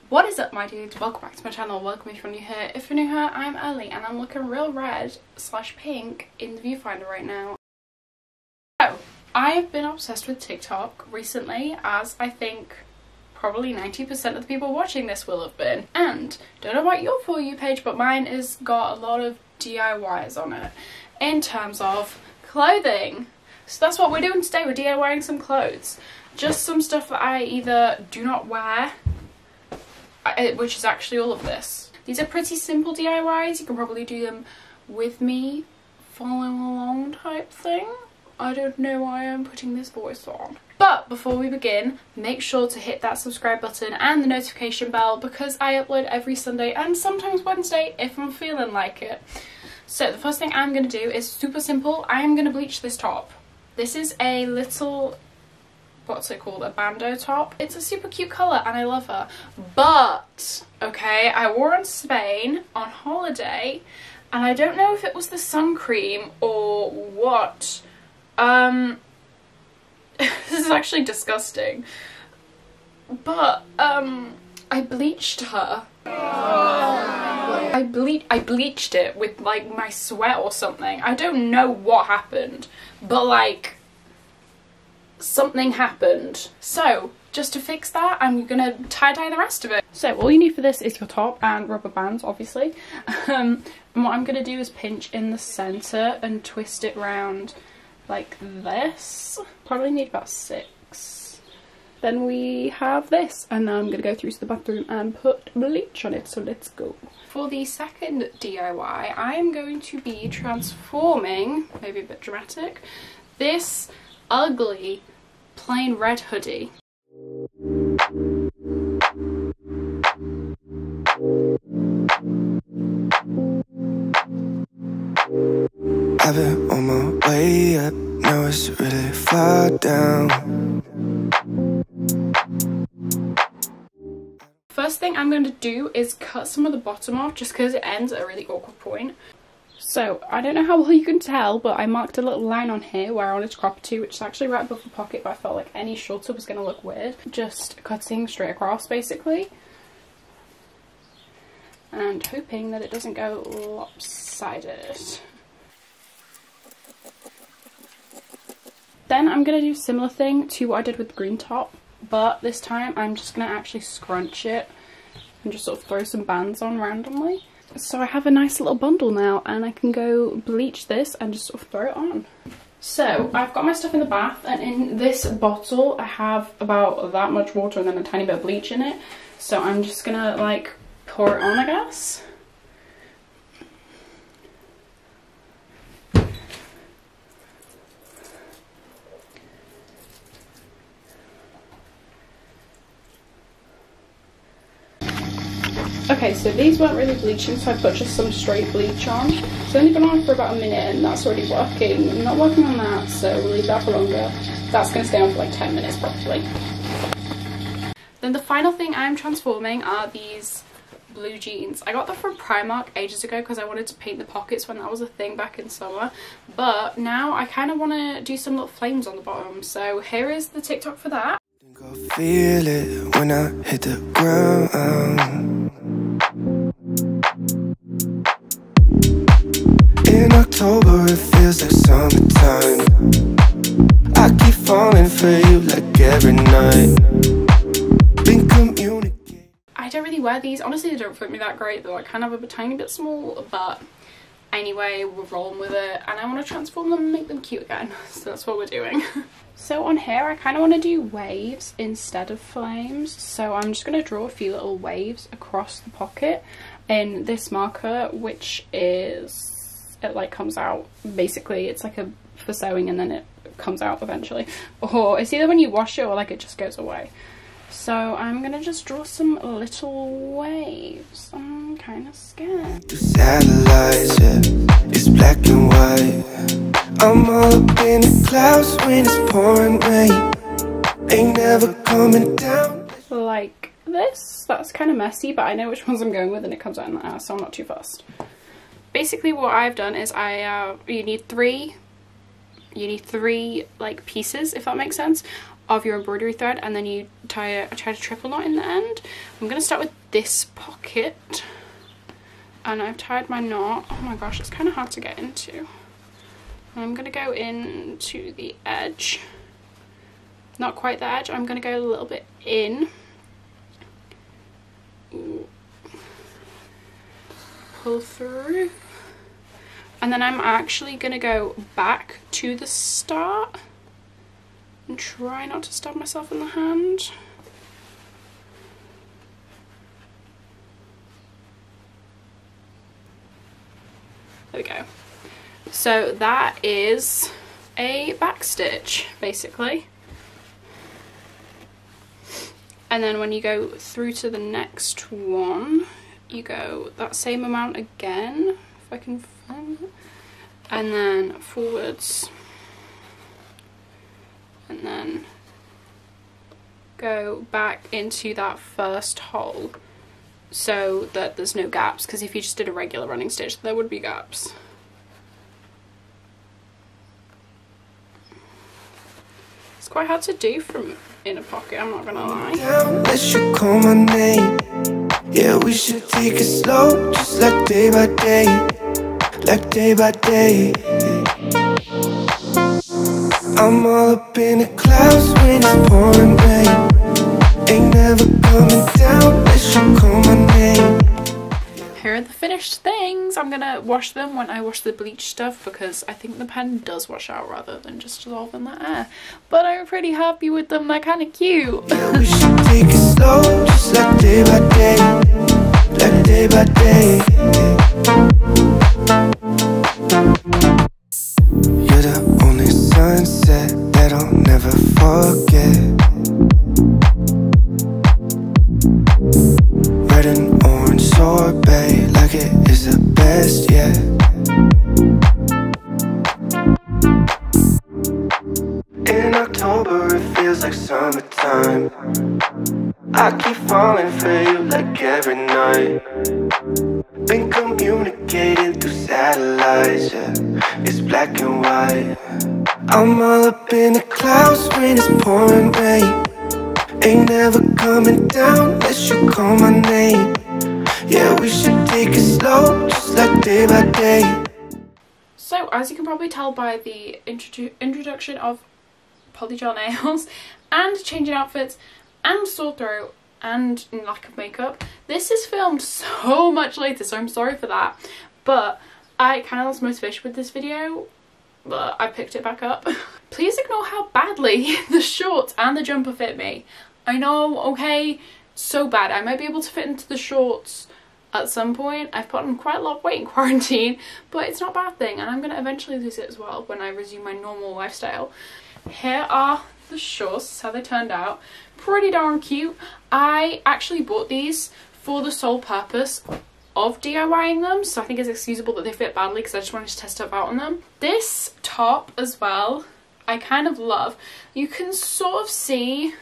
What is up, my dudes? Welcome back to my channel. Welcome if you're new here. If you're new here, I'm Ellie and I'm looking real red / pink in the viewfinder right now. So, I've been obsessed with TikTok recently, as I think probably 90% of the people watching this will have been. And don't know about your For You page, but mine has got a lot of DIYs on it in terms of clothing. So that's what we're doing today. We're DIYing some clothes. Just some stuff that I either do not wear, which is actually all of this. These are pretty simple DIYs. You can probably do them with me following along type thing. I don't know why I'm putting this voice on. But before we begin, make sure to hit that subscribe button and the notification bell, because I upload every Sunday and sometimes Wednesday if I'm feeling like it. So the first thing I'm going to do is super simple. I am going to bleach this top. This is a little, what's it called, a bandeau top. It's a super cute colour and I love her. But, okay, I wore it in Spain on holiday and I don't know if it was the sun cream or what. This is actually disgusting. But, I bleached her. I bleached it with like my sweat or something. I don't know what happened, but like something happened. So just to fix that, I'm gonna tie-dye the rest of it. So all you need for this is your top and rubber bands, obviously. And what I'm gonna do is pinch in the center and twist it round like this. Probably need about 6. Then we have this, and now I'm gonna go through to the bathroom and put bleach on it, so let's go. For the second DIY, I am going to be transforming, maybe a bit dramatic, this ugly plain red hoodie. I've been on my way up, now it's really far down. First thing I'm going to do is cut some of the bottom off, just because it ends at a really awkward point. So I don't know how well you can tell, but I marked a little line on here where I wanted to crop it to, which is actually right above the pocket, but I felt like any shorter was going to look weird. Just cutting straight across basically, and hoping that it doesn't go lopsided. Then I'm going to do a similar thing to what I did with the green top, but this time I'm just going to actually scrunch it and just sort of throw some bands on randomly. So I have a nice little bundle now and I can go bleach this and just sort of throw it on. So I've got my stuff in the bath, and in this bottle I have about that much water and then a tiny bit of bleach in it. So I'm just going to like pour it on, I guess. Okay, so these weren't really bleaching, so I put just some straight bleach on. It's only been on for about a minute and that's already working. I'm not working on that, so we'll leave that for longer. That's going to stay on for like 10 minutes probably. Then the final thing I'm transforming are these blue jeans. I got them from Primark ages ago because I wanted to paint the pockets when that was a thing back in summer. But now I kind of want to do some little flames on the bottom. So here is the TikTok for that. I'll feel it when I hit the ground. In October it feels like summertime. I keep falling for you like every night. Been communicating. I don't really wear these. Honestly, they don't fit me that great. They're like kind of a tiny bit small, but anyway, we're rolling with it. And I want to transform them and make them cute again. So that's what we're doing. So on here, I kind of want to do waves instead of flames. So I'm just going to draw a few little waves across the pocket in this marker, which is, it like comes out, basically it's like a for sewing and then it comes out eventually. Or it's either when you wash it or like it just goes away. So I'm going to just draw some little waves. I'm kind of scared. The satellites, yeah, it's black and white. I'm all up in the clouds when it's pouring rain. Ain't never coming down. Like this. That's kind of messy, but I know which ones I'm going with and it comes out in the ass, so I'm not too fussed. Basically what I've done is you need three like pieces, if that makes sense, of your embroidery thread, and then you tie a triple knot in the end. I'm going to start with this pocket, and I've tied my knot. Oh my gosh, it's kind of hard to get into. And I'm going to go into the edge, not quite the edge, I'm going to go a little bit in. Ooh. Pull through, and then I'm actually going to go back to the start and try not to stab myself in the hand. There we go. So that is a back stitch basically. And then when you go through to the next one, you go that same amount again, if I can find it, and then forwards, and then go back into that first hole so that there's no gaps, because if you just did a regular running stitch there would be gaps. It's quite hard to do from in a pocket, I'm not gonna lie. Unless you call my name, yeah, we should take it slow, just like day by day, like day by day. I'm all up in the clouds when it's pouring rain. Ain't never coming down unless you call my name. Here are the finished things. I'm gonna wash them when I wash the bleach stuff, because I think the pen does wash out rather than just dissolve in the air. But I'm pretty happy with them, they're kind of cute. Yeah, we should take it slow, just like day by day, like day by day. You're the only sunset that I'll never forget. Red and orange sorbet, like it is the best yet. In October it feels like summertime. I keep falling for you like every night. Been communicating through satellites, yeah. It's black and white. I'm all up in the clouds when it's pouring rain. Ain't never coming down unless you call my name. Yeah, we should take it slow, just like day by day. So, as you can probably tell by the introduction of polygel nails and changing outfits and sore throat and lack of makeup, this is filmed so much later, so I'm sorry for that. But I kind of lost motivation with this video, but I picked it back up. Please ignore how badly the shorts and the jumper fit me. I know, okay, so bad. I might be able to fit into the shorts at some point. I've put on quite a lot of weight in quarantine, but it's not a bad thing, and I'm going to eventually lose it as well when I resume my normal lifestyle. Here are the shorts, how they turned out. Pretty darn cute. I actually bought these for the sole purpose of DIYing them, so I think it's excusable that they fit badly because I just wanted to test stuff out on them. This top as well, I kind of love. You can sort of see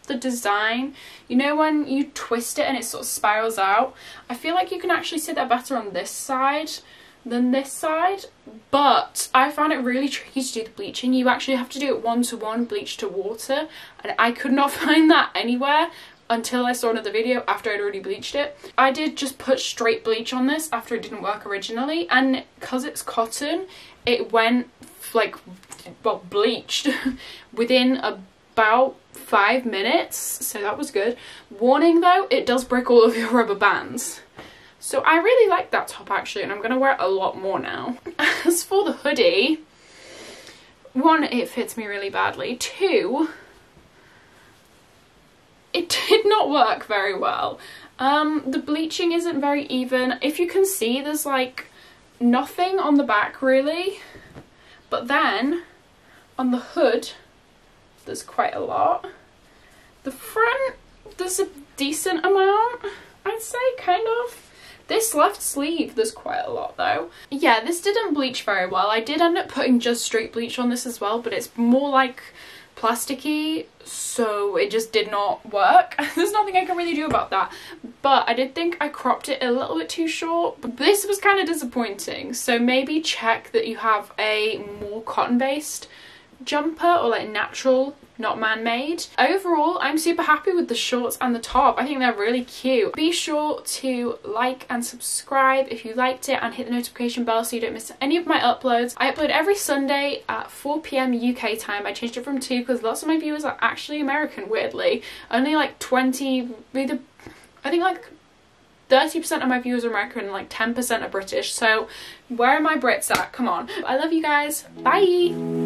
the design, you know, when you twist it and it sort of spirals out. I feel like you can actually see that better on this side than this side, but I found it really tricky to do the bleaching. You actually have to do it 1-to-1 bleach to water, and I could not find that anywhere until I saw another video after I'd already bleached it. I did just put straight bleach on this after it didn't work originally, and because it's cotton, it went like, well, bleached within about 5 minutes, so that was good. Warning though, it does break all of your rubber bands. So I really like that top actually, and I'm going to wear it a lot more now. As for the hoodie, 1, it fits me really badly. 2, it did not work very well. The bleaching isn't very even. If you can see, there's like nothing on the back really, but then on the hood there's quite a lot. The front, there's a decent amount, I'd say, kind of. This left sleeve, there's quite a lot though. Yeah, this didn't bleach very well. I did end up putting just straight bleach on this as well, but it's more like plasticky, so it just did not work. There's nothing I can really do about that. But I did think I cropped it a little bit too short. But this was kind of disappointing, so maybe check that you have a more cotton-based jumper, or like natural, not man-made. Overall, I'm super happy with the shorts and the top. I think they're really cute. Be sure to like and subscribe if you liked it, and hit the notification bell so you don't miss any of my uploads. I upload every Sunday at 4 PM UK time. I changed it from 2 because lots of my viewers are actually American, weirdly. Only like 20, I think like 30% of my viewers are American and like 10% are British. So where are my Brits at? Come on. I love you guys. Bye!